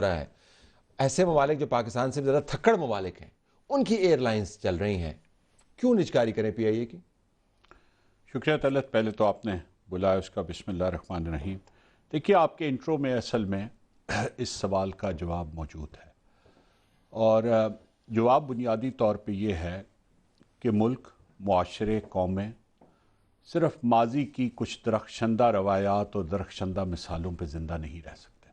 رہا ہے، ایسے ممالک جو پاکستان سے زیادہ تھکڑ ممالک ہیں ان کی ایئر لائنز چل رہی ہیں، کیوں نجکاری کریں پی آئی اے کی؟ شکریہ طلعت، پہلے تو آپ نے بلایا اس کا بسم اللہ الرحمن الرحیم۔ دیکھیے آپ کے انٹرو میں اصل میں اس سوال کا جواب موجود ہے، اور جواب بنیادی طور پہ یہ ہے کہ ملک، معاشرے، قومیں صرف ماضی کی کچھ درخشندہ روایات اور درخشندہ مثالوں پہ زندہ نہیں رہ سکتے،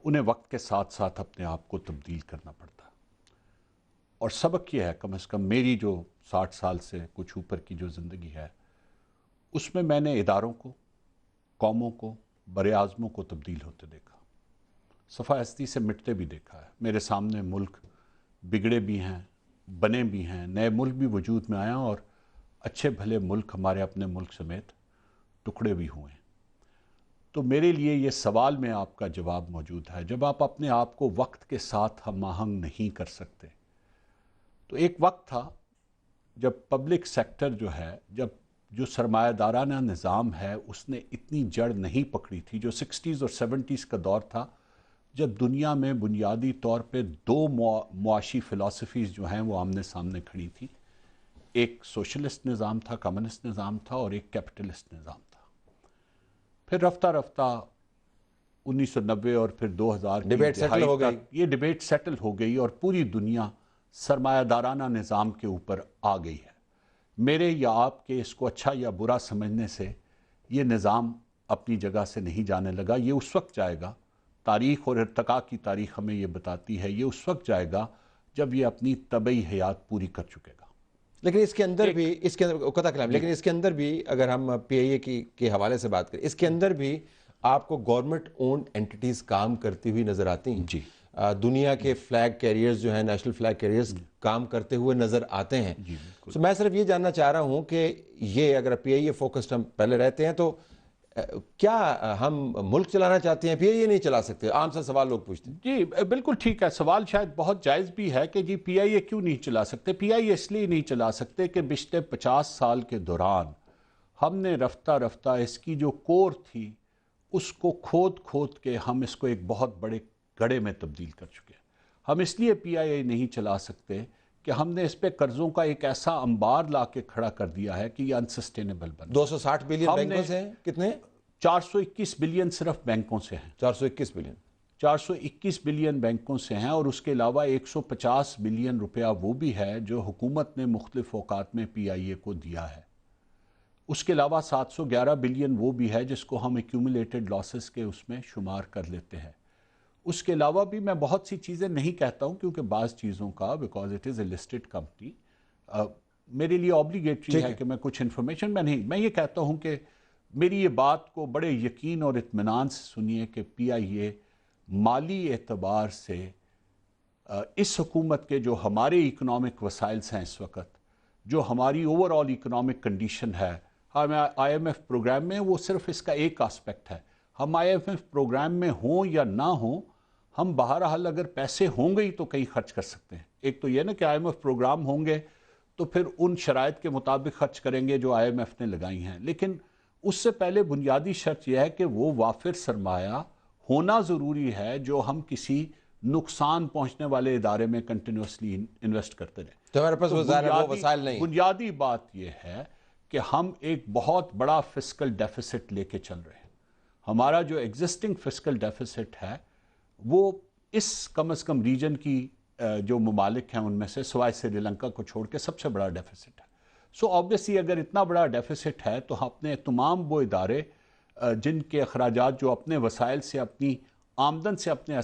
انہیں وقت کے ساتھ ساتھ اپنے آپ کو تبدیل کرنا پڑتا ہے۔ اور سبق یہ ہے، کم از کم میری جو 60 سال سے کچھ اوپر کی جو زندگی ہے، اس میں میں نے اداروں کو، قوموں کو، بر اعظموں کو تبدیل ہوتے دیکھا، صفحہ ہستی سے مٹتے بھی دیکھا ہے۔ میرے سامنے ملک بگڑے بھی ہیں، بنے بھی ہیں، نئے ملک بھی وجود میں آیا، اور اچھے بھلے ملک ہمارے اپنے ملک سمیت ٹکڑے بھی ہوئے ہیں۔ تو میرے لیے یہ سوال میں آپ کا جواب موجود ہے، جب آپ اپنے آپ کو وقت کے ساتھ ہم آہنگ نہیں کر سکتے، تو ایک وقت تھا جب پبلک سیکٹر جو ہے، جو سرمایہ دارانہ نظام ہے، اس نے اتنی جڑ نہیں پکڑی تھی، جو 60s اور 70s کا دور تھا، جب دنیا میں بنیادی طور پہ دو معاشی فلسفیز جو ہیں وہ آمنے سامنے کھڑی تھی، ایک سوشلسٹ نظام تھا، کمیونسٹ نظام تھا، اور ایک کیپٹلسٹ نظام تھا۔ پھر رفتہ رفتہ 1990 اور پھر 2000 کی دہائی تک یہ ڈیبیٹ سیٹل ہو گئی، اور پوری دنیا سرمایہ دارانہ نظام کے اوپر آ گئی ہے۔ میرے یا آپ کے اس کو اچھا یا برا سمجھنے سے یہ نظام اپنی جگہ سے نہیں جانے لگا، یہ اس وقت جائے گا، تاریخ اور ارتقاء کی تاریخ ہمیں یہ بتاتی ہے، یہ اس وقت جائے گا جب یہ اپنی طبعی حیات پوری کر چکے گا۔ لیکن اس کے اندر بھی لیکن اس کے اندر بھی اگر ہم پی آئی اے کے حوالے سے بات کریں، اس کے اندر بھی آپ کو گورنمنٹ اونڈ اینٹیز کام کرتی ہوئی نظر آتی ہیں۔ جی، دنیا کے فلیگ کیریئرز جو ہیں، نیشنل فلیگ کیریئرز کام کرتے ہوئے نظر آتے ہیں۔ تو میں صرف یہ جاننا چاہ رہا ہوں کہ یہ اگر پی آئی اے فوکسڈ ہم پہلے رہتے ہیں تو کیا ہم ملک چلانا چاہتے ہیں، پی آئی اے نہیں چلا سکتے؟ عام سا سوال لوگ پوچھتے ہیں۔ جی بالکل ٹھیک ہے، سوال شاید بہت جائز بھی ہے کہ جی پی آئی اے کیوں نہیں چلا سکتے۔ پی آئی اے اس لیے نہیں چلا سکتے کہ پچھلے 50 سال کے دوران ہم نے رفتہ رفتہ اس کی جو کور تھی اس کو کھود کے ہم اس کو ایک بہت بڑے گڑھے میں تبدیل کر چکے ہیں۔ ہم اس لیے پی آئی اے نہیں چلا سکتے کہ ہم نے اس پہ قرضوں کا ایک ایسا انبار لا کے کھڑا کر دیا ہے کہ یہ انسسٹینیبل بن 260 بلین بینکوں سے ہیں، کتنے؟ 421 بلین صرف بینکوں سے ہیں۔ 421 بلین 421 بلین بینکوں سے ہیں، اور اس کے علاوہ 150 بلین روپیہ وہ بھی ہے جو حکومت نے مختلف اوقات میں پی آئی اے کو دیا ہے۔ اس کے علاوہ 711 بلین وہ بھی ہے جس کو ہم ایکیومولیٹڈ لاسز کے اس میں شمار کر لیتے ہیں۔ اس کے علاوہ بھی میں بہت سی چیزیں نہیں کہتا ہوں، کیونکہ بعض چیزوں کا because it is a listed company میرے لیے اوبلیگیٹری ہے کہ میں کچھ انفارمیشن میں یہ کہتا ہوں کہ میری یہ بات کو بڑے یقین اور اطمینان سے سنیے کہ پی آئی اے مالی اعتبار سے اس حکومت کے جو ہمارے اکنامک وسائلز ہیں اس وقت، جو ہماری اوور آل اکنامک کنڈیشن ہے، ہم آئی ایم ایف پروگرام میں، وہ صرف اس کا ایک آسپیکٹ ہے۔ ہم آئی ایم ایف پروگرام میں ہوں یا نہ ہوں، ہم بہرحال اگر پیسے ہوں گے تو کہیں خرچ کر سکتے ہیں۔ ایک تو یہ نا کہ آئی ایم ایف پروگرام ہوں گے تو پھر ان شرائط کے مطابق خرچ کریں گے جو آئی ایم ایف نے لگائی ہیں، لیکن اس سے پہلے بنیادی شرط یہ ہے کہ وہ وافر سرمایہ ہونا ضروری ہے جو ہم کسی نقصان پہنچنے والے ادارے میں کنٹینیوسلی انویسٹ کرتے رہیں۔ تو ہمارے پاس وہ وسائل نہیں۔ بنیادی بات یہ ہے کہ ہم ایک بہت بڑا فسکل ڈیفیسٹ لے کے چل رہے ہیں۔ ہمارا جو ایگزسٹنگ فسکل ڈیفیسٹ ہے وہ اس کم از کم ریجن کی جو ممالک ہیں ان میں سے سوائے سری لنکا کو چھوڑ کے سب سے بڑا ڈیفیسٹ ہے۔ سو آبویسلی اگر اتنا بڑا ڈیفیسٹ ہے تو اپنے تمام وہ ادارے جن کے اخراجات جو اپنے وسائل سے، اپنی آمدن سے اپنے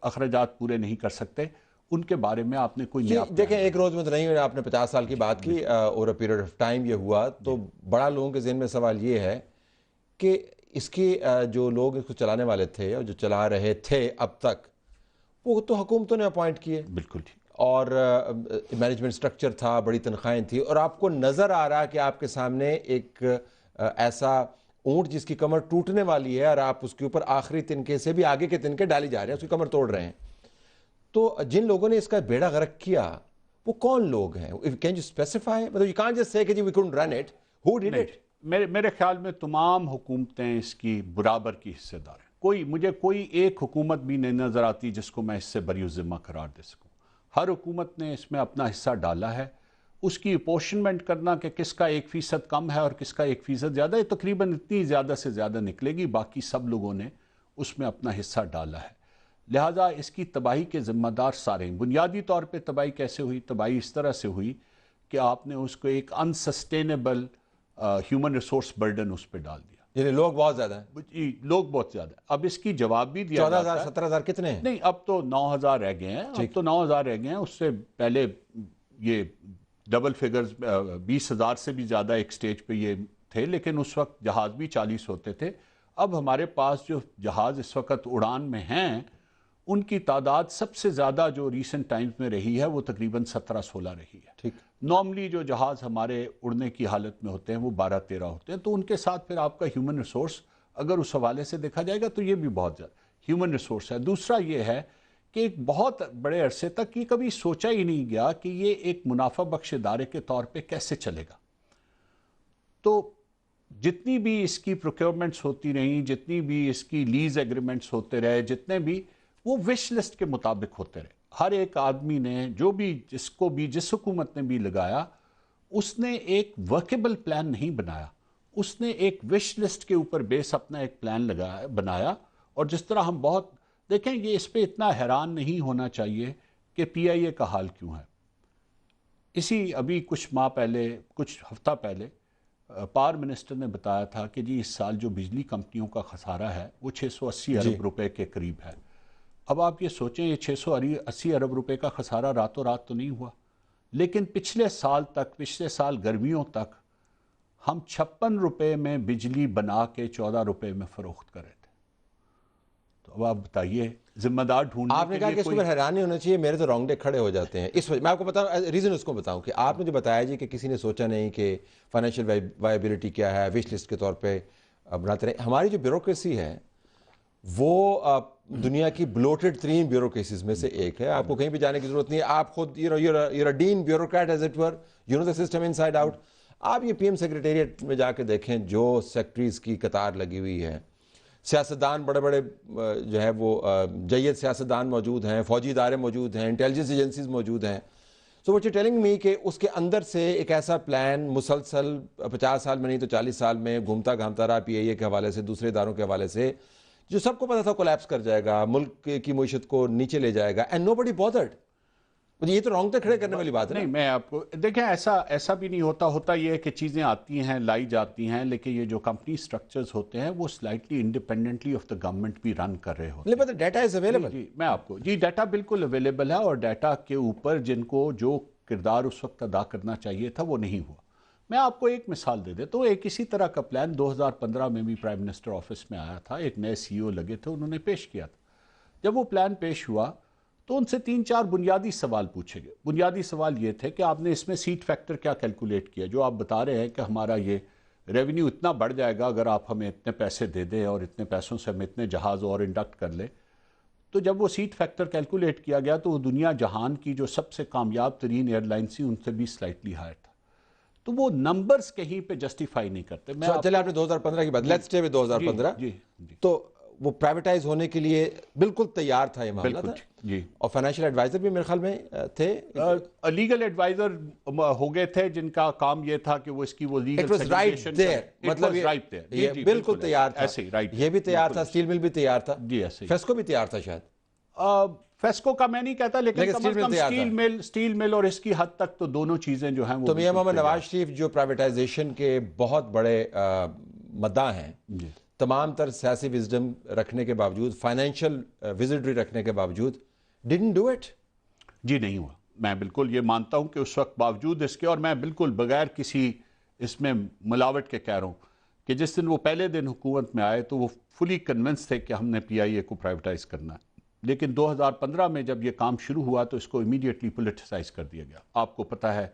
اخراجات پورے نہیں کر سکتے، ان کے بارے میں آپ نے کوئی نیا دیکھیں ایک روز میں تو نہیں، آپ نے 50 سال کی بات کی، اور پیریڈ آف ٹائم یہ ہوا تو بڑا لوگوں کے ذہن میں سوال یہ ہے کہ اس کی جو لوگ اس کو چلانے والے تھے اور جو چلا رہے تھے اب تک، وہ تو حکومتوں نے اپوائنٹ کیے، بالکل ٹھیک، اور مینجمنٹ سٹرکچر تھا، بڑی تنخواہیں تھی، اور آپ کو نظر آ رہا کہ آپ کے سامنے ایک ایسا اونٹ جس کی کمر ٹوٹنے والی ہے، اور آپ اس کے اوپر آخری تنکے سے بھی آگے کے تنکے ڈالی جا رہے ہیں، اس کی کمر توڑ رہے ہیں۔ تو جن لوگوں نے اس کا بیڑا غرق کیا وہ کون لوگ ہیں؟ Can you specify? مطلب you can't just say کہ we couldn't run it. Who did it? میرے خیال میں تمام حکومتیں اس کی برابر کی حصے دار ہیں۔ مجھے کوئی ایک حکومت بھی نہیں نظر آتی جس کو میں اس سے بری ذمہ قرار دے سکوں. ہر حکومت نے اس میں اپنا حصہ ڈالا ہے. اس کی اپورشنمنٹ کرنا کہ کس کا 1% کم ہے اور کس کا 1% زیادہ ہے، تقریباً اتنی زیادہ سے زیادہ نکلے گی. باقی سب لوگوں نے اس میں اپنا حصہ ڈالا ہے. لہٰذا اس کی تباہی کے ذمہ دار سارے ہیں. بنیادی طور پہ تباہی کیسے ہوئی؟ تباہی اس طرح سے ہوئی کہ آپ نے اس کو ایک انسسٹینیبل ہیومن ریسورس برڈن اس پہ ڈال دیا. یعنی لوگ بہت زیادہ ہیں. جی، لوگ بہت زیادہ ہیں. اب اس کی جواب بھی دیا 14,000 17,000 کتنے ہیں؟ نہیں، اب تو 9,000 رہ گئے ہیں. اب تو 9,000 رہ گئے ہیں. اس سے پہلے یہ ڈبل فگرز 20,000 سے بھی زیادہ ایک سٹیج پہ یہ تھے، لیکن اس وقت جہاز بھی 40 ہوتے تھے. اب ہمارے پاس جو جہاز اس وقت اڑان میں ہیں ان کی تعداد سب سے زیادہ جو ریسنٹ ٹائمز میں رہی ہے وہ تقریباً 17-16 رہی ہے. ٹھیک. نارملی جو جہاز ہمارے اڑنے کی حالت میں ہوتے ہیں وہ 12-13 ہوتے ہیں. تو ان کے ساتھ پھر آپ کا ہیومن ریسورس اگر اس حوالے سے دیکھا جائے گا تو یہ بھی بہت زیادہ ہیومن ریسورس ہے. دوسرا یہ ہے کہ ایک بہت بڑے عرصے تک یہ کبھی سوچا ہی نہیں گیا کہ یہ ایک منافع بخش ادارے کے طور پہ کیسے چلے گا. تو جتنی بھی اس کی پروکیورمنٹس ہوتی رہیں، جتنی بھی اس کی لیز ایگریمنٹس ہوتے رہے، جتنے بھی وہ وش لسٹ کے مطابق ہوتے رہے. ہر ایک آدمی نے جو بھی جس حکومت نے بھی لگایا اس نے ایک ورکیبل پلان نہیں بنایا. اس نے ایک وش لسٹ کے اوپر بیس اپنا ایک پلان بنایا. اور جس طرح ہم بہت دیکھیں، یہ اس پہ اتنا حیران نہیں ہونا چاہیے کہ پی آئی اے کا حال کیوں ہے. ابھی کچھ ہفتہ پہلے پاور منسٹر نے بتایا تھا کہ جی اس سال جو بجلی کمپنیوں کا خسارہ ہے وہ 680 ارب روپے کے قریب ہے. اب آپ یہ سوچیں، یہ 680 ارب روپے کا خسارہ راتوں رات تو نہیں ہوا، لیکن پچھلے سال گرمیوں تک ہم 56 روپے میں بجلی بنا کے 14 روپے میں فروخت کر رہے تھے. تو اب آپ بتائیے ذمہ دار ڈھونڈنے آپ نے کہا کہ اس کو حیران نہیں ہونا چاہیے. میرے تو رانگ ڈے کھڑے ہو جاتے ہیں اس وجہ. میں آپ کو بتاؤں ریزن اس کو بتاؤں کہ آپ نے جو بتایا جی کہ کسی نے سوچا نہیں کہ فائنینشیل وائبلٹی کیا ہے، وش لسٹ کے طور پہ بناتے رہے. ہماری جو بیوروکریسی ہے وہ دنیا کی بلوٹڈ ترین بیوروکریسیز میں سے ایک ہے. آپ کو کہیں بھی جانے کی ضرورت نہیں ہے. آپ خود you're a dean bureaucrat as it were. You know the system inside out. آپ یہ پی ایم سیکریٹریٹ میں جا کے دیکھیں جو سیکٹریز کی قطار لگی ہوئی ہے. سیاستدان بڑے بڑے جو ہے وہ جید سیاستدان موجود ہیں، فوجی ادارے موجود ہیں، انٹیلیجنس ایجنسیز موجود ہیں. سو what you're telling me کہ اس کے اندر سے ایک ایسا پلان مسلسل 50 سال میں نہیں تو 40 سال میں گھومتا گھامتا رہا پی آئی اے کے حوالے سے، دوسرے اداروں کے حوالے سے، جو سب کو پتا تھا کولیپس کر جائے گا، ملک کی معیشت کو نیچے لے جائے گا. And nobody bothered. یہ تو رونگٹے کھڑے کرنے والی بات ہے. نہیں، میں آپ کو دیکھیں ایسا بھی نہیں ہوتا یہ ہے کہ چیزیں آتی ہیں لائی جاتی ہیں، لیکن یہ جو کمپنی سٹرکچرز ہوتے ہیں وہ slightly independently of the government بھی رن کر رہے ہوتے ہیں. لیکن ڈیٹا از اویلیبل. جی میں آپ کو ڈیٹا بالکل اویلیبل ہے، اور ڈیٹا کے اوپر جن کو جو کردار اس وقت ادا کرنا چاہیے تھا وہ نہیں ہوا. میں آپ کو ایک مثال دے دیتا ہوں. ایک اسی طرح کا پلان 2015 میں بھی پرائم منسٹر آفس میں آیا تھا. ایک نئے سی او لگے تھے، انہوں نے پیش کیا تھا. جب وہ پلان پیش ہوا تو ان سے 3-4 بنیادی سوال پوچھے گئے. بنیادی سوال یہ تھے کہ آپ نے اس میں سیٹ فیکٹر کیا کیلکولیٹ کیا؟ جو آپ بتا رہے ہیں کہ ہمارا یہ ریونیو اتنا بڑھ جائے گا اگر آپ ہمیں اتنے پیسے دے دیں اور اتنے پیسوں سے ہم اتنے جہاز اور انڈکٹ کر لیں. تو جب وہ سیٹ فیکٹر کیلکولیٹ کیا گیا تو وہ دنیا جہان کی جو سب سے کامیاب ترین ایئر لائن تھی ان سے بھی سلائٹلی ہائر تھا. تو وہ نمبرز کہیں پہ جسٹیفائی نہیں کرتے. چلے آپ نے 2015 کی بات، لیٹس اسٹے ود 2015. تو وہ پرائیویٹائز ہونے کے لیے بالکل تیار تھا یہ معاملہ تھا. جی. اور فائنینشیل ایڈوائزر بھی میرے خیال میں تھے. لیگل ایڈوائزر ہو گئے تھے جن کا کام یہ تھا کہ وہ اس کی وہ لیگل مطلب یہ بالکل تیار تھا. یہ بھی تیار تھا، اسٹیل مل بھی تیار تھا، فیسکو بھی تیار تھا شاید. فیسکو کا میں نہیں کہتا، لیکن کم از کم اسٹیل مل اور اس کی حد تک تو دونوں چیزیں جو ہیں وہ. تو میاں محمد نواز شریف جو پرائیویٹائزیشن کے بہت بڑے مداح ہیں، تمام تر سیاسی وزڈم رکھنے کے باوجود، فائنینشیل وزڈری رکھنے کے باوجود didn't do it. جی نہیں ہوا. میں بالکل یہ مانتا ہوں کہ اس وقت باوجود اس کے، اور میں بالکل بغیر کسی اس میں ملاوٹ کے کہہ رہا ہوں کہ جس دن وہ پہلے دن حکومت میں آئے تو وہ فلی کنونس تھے کہ ہم نے پی آئی اے کو پرائیویٹائز کرنا ہے. لیکن 2015 میں جب یہ کام شروع ہوا تو اس کو امیڈیٹلی پولیٹیسائز کر دیا گیا. آپ کو پتہ ہے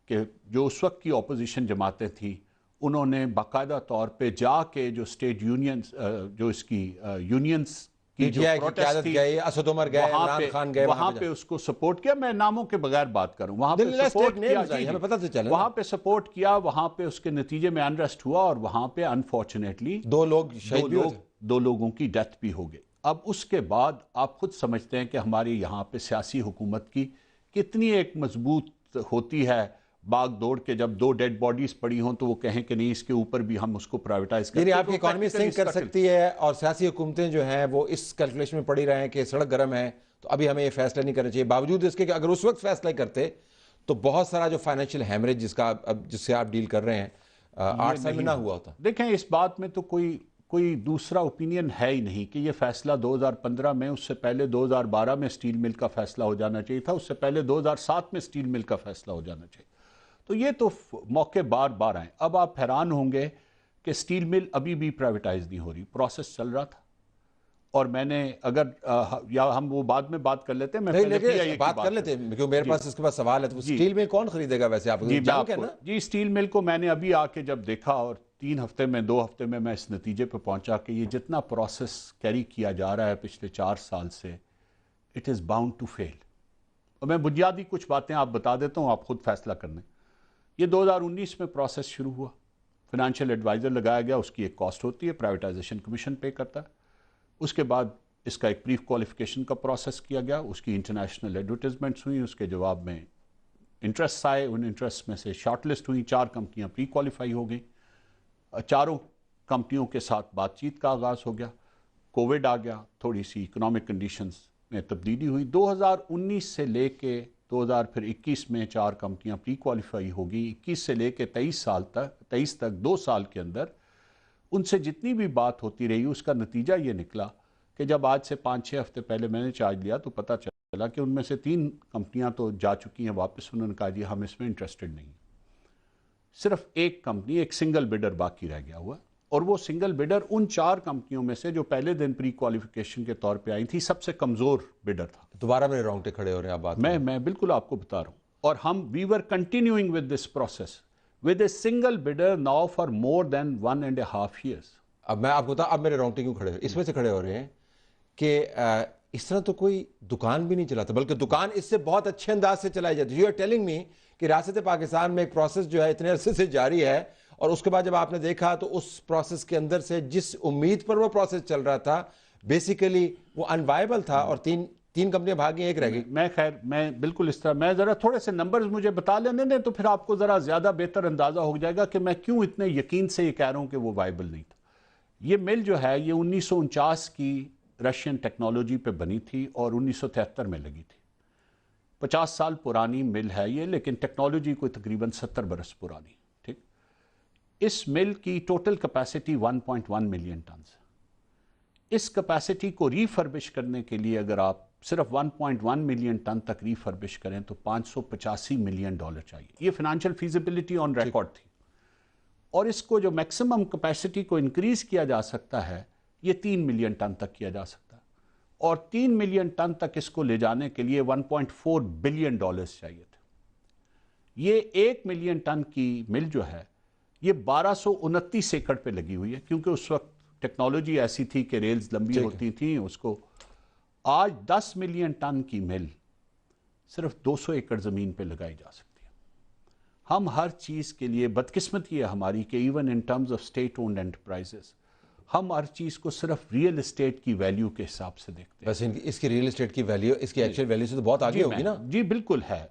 کہ جو اس وقت کی اپوزیشن جماعتیں تھیں انہوں نے باقاعدہ طور پہ جا کے جو اسٹیٹ یونینز جو اس کی یونینز کی جو پروٹیسٹ تھی، اسد عمر گئے، عمران خان گئے، وہاں پہ اس کو سپورٹ کیا. میں ناموں کے بغیر بات کروں، وہاں پہ سپورٹ کیا، وہاں پہ سپورٹ کیا، وہاں پہ اس کے نتیجے میں انریسٹ ہوا، اور وہاں پہ انفارچونیٹلی 2 لوگ شہید 2 لوگوں کی ڈیتھ بھی ہو گئی. اب اس کے بعد آپ خود سمجھتے ہیں کہ ہمارے یہاں پہ سیاسی حکومت کی کتنی ایک مضبوط ہوتی ہے باغ دوڑ کے جب 2 ڈیڈ باڈیز پڑی ہوں تو وہ کہیں کہ نہیں اس کے اوپر بھی ہم اس کو پرائیویٹائز کریں. یعنی آپ کی اکانومی سنک کر سکتی ہے اور سیاسی حکومتیں جو ہیں وہ اس کیلکولیشن میں پڑی رہے ہیں کہ سڑک گرم ہے تو ابھی ہمیں یہ فیصلہ نہیں کرنا چاہیے، باوجود اس کے کہ اگر اس وقت فیصلہ کرتے تو بہت سارا جو فائنینشیل ہیمریج جس سے آپ ڈیل کر رہے ہیں 8 سال میں نہ ہوا ہوتا. دیکھیں اس بات میں تو کوئی دوسرا اوپینین ہے ہی نہیں کہ یہ فیصلہ 2015 میں، اس سے پہلے 2012 میں سٹیل مل کا فیصلہ ہو جانا چاہیے تھا، اس سے پہلے 2007 میں سٹیل مل کا فیصلہ ہو جانا چاہیے. تو یہ تو موقع بار بار آئیں. اب آپ حیران ہوں گے کہ سٹیل مل ابھی بھی پرائیویٹائز نہیں ہو رہی، پروسیس چل رہا تھا. اور میں نے اگر یا ہم وہ بعد میں بات کر لیتے ہیں، میں بات کر لیتے ہیں کیونکہ میرے پاس اس کے بعد سوال ہے. تو سٹیل مل کون خریدے گا ویسے؟ آپ جی سٹیل مل کو میں نے ابھی آ کے جب دیکھا اور 2 ہفتے میں اس نتیجے پہ پہنچا کہ یہ جتنا پروسیس کیری کیا جا رہا ہے پچھلے 4 سال سے اٹ از باؤنڈ ٹو فیل. اور میں بنیادی کچھ باتیں آپ بتا دیتا ہوں، آپ خود فیصلہ کر لیں. یہ 2019 میں پروسیس شروع ہوا، فائنینشیل ایڈوائزر لگایا گیا، اس کی ایک کاسٹ ہوتی ہے، پرائیویٹائزیشن کمیشن پے کرتا ہے. اس کے بعد اس کا ایک پری کوالیفیکیشن کا پروسیس کیا گیا، اس کی انٹرنیشنل ایڈورٹائزمنٹس ہوئیں، اس کے جواب میں انٹرسٹ آئے، ان انٹرسٹ میں سے شارٹ لسٹ ہوئیں، 4 کمپنیاں پری کوالیفائی ہو گئیں. 4 کمپنیوں کے ساتھ بات چیت کا آغاز ہو گیا. کووڈ آ گیا، تھوڑی سی اکنامک کنڈیشنز میں تبدیلی ہوئی. 2019 سے لے کے 2021 میں 4 کمپنیاں پری کوالیفائی ہو گئی. 21 سے لے کے 23 تک 2 سال کے اندر ان سے جتنی بھی بات ہوتی رہی، اس کا نتیجہ یہ نکلا کہ جب آج سے 5-6 ہفتے پہلے میں نے چارج لیا تو پتہ چلا کہ ان میں سے 3 کمپنیاں تو جا چکی ہیں واپس. انہوں نے کہا جی ہم اس میں انٹرسٹڈ نہیں. صرف ایک کمپنی، ایک سنگل بڈر باقی رہ گیا ہوا، اور وہ سنگل بڈر ان 4 کمپنیوں میں سے جو پہلے دن پری کوالیفیکیشن کے طور پہ آئی تھی سب سے کمزور بڈر تھا. دوبارہ میرے رونگٹے کھڑے ہو رہے ہیں آپ بات میں بالکل آپ کو بتا رہا ہوں. اور ہم we were continuing with this process with a single bidder now for more than 1.5 years. اب میں آپ کو بتا، اب میرے رونگٹے کیوں کھڑے اس میں سے کھڑے ہو رہے ہیں کہ اس طرح تو کوئی دکان بھی نہیں چلاتا، بلکہ دکان اس سے بہت اچھے انداز سے چلائی جاتی ہے. یو آر ٹیلنگ می کہ ریاست پاکستان میں ایک پروسیس جو ہے اتنے عرصے سے جاری ہے، اور اس کے بعد جب آپ نے دیکھا تو اس پروسیس کے اندر سے جس امید پر وہ پروسیس چل رہا تھا بیسیکلی وہ انوائبل تھا، اور تین کمپنیاں بھاگی، ایک رہ گئی. میں بالکل اس طرح، میں ذرا تھوڑے سے نمبرز مجھے بتا لینے دیں تو پھر آپ کو ذرا زیادہ بہتر اندازہ ہو جائے گا کہ میں کیوں اتنے یقین سے یہ کہہ رہا ہوں کہ وہ وائبل نہیں تھا. یہ مل جو ہے یہ 1949 کی رشین ٹیکنالوجی پہ بنی تھی اور 1973 میں لگی تھی. 50 سال پرانی مل ہے یہ، لیکن ٹیکنالوجی کوئی تقریباً 70 برس پرانی. ٹھیک، اس مل کی ٹوٹل کیپیسٹی 1.1 ملین ٹنز. اس کیپیسٹی کو ریفربش کرنے کے لیے اگر آپ صرف 1.1 ملین ٹن تک ریفربش کریں تو $585 ملین چاہیے. یہ فائنینشیل فیزیبلٹی آن ریکارڈ تھی. اور اس کو جو میکسیمم کیپیسٹی کو انکریز کیا جا سکتا ہے یہ 3 ملین ٹن تک کیا جا سکتا ہے، اور 3 ملین ٹن تک اس کو لے جانے کے لیے $1.4 بلین چاہیے تھے. یہ 1 ملین ٹن کی مل جو ہے یہ 1229 ایکڑ پہ لگی ہوئی ہے، کیونکہ اس وقت ٹیکنالوجی ایسی تھی کہ ریلز لمبی ہوتی تھیں اس کو. آج 10 ملین ٹن کی مل صرف 200 ایکڑ زمین پہ لگائی جا سکتی ہے. ہم ہر چیز کے لیے بدقسمتی ہے ہماری کہ even in terms of state owned enterprises ہم ہر چیز کو صرف ریئل اسٹیٹ کی ویلیو کے حساب سے دیکھتے ہیں. ویسے اس کی ریئل اسٹیٹ کی ویلیو اس کی ایکچوئل ویلیو سے تو بہت آگے ہوگی نا؟ جی بالکل ہے.